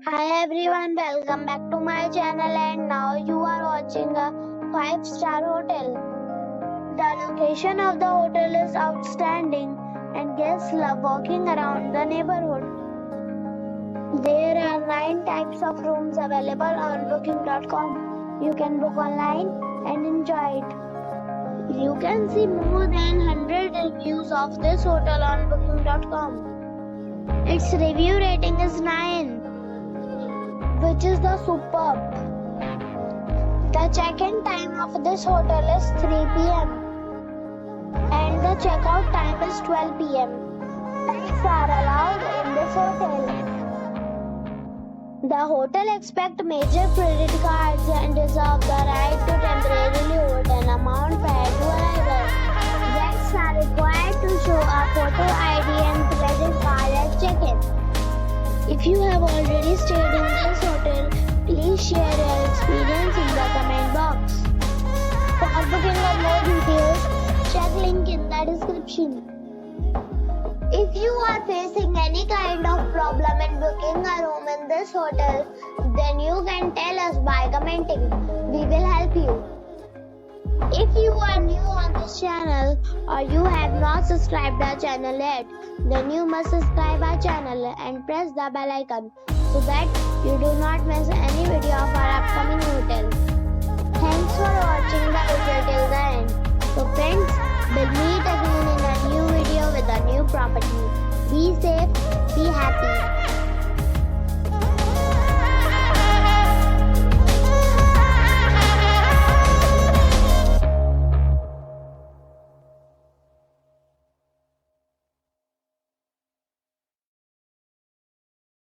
Hi everyone, welcome back to my channel and now you are watching a 5-star hotel. The location of the hotel is outstanding and guests love walking around the neighborhood. There are 9 types of rooms available on booking.com. You can book online and enjoy it. You can see more than 100 reviews of this hotel on booking.com. Its review rating is 9. Which is the superb. The check-in time of this hotel is 3 p.m. and the checkout time is 12 p.m. Pets are allowed in this hotel. The hotel accepts major credit cards and reserves the right to temporarily hold an amount prior to arrival. Guests are required to show a photo ID and credit card at check-in. If you have already stayed in this hotel, please share your experience in the comment box. For booking or more details, check link in the description. If you are facing any kind of problem in booking a room in this hotel, then you can tell us by commenting. We will help you. If you are new on this channel or you have not subscribed our channel yet, then you must subscribe our channel and press the bell icon so that you do not miss any video of our upcoming hotel. Thanks for watching the video till the end. So friends, we'll meet again in a new video with a new property. Be safe, be happy.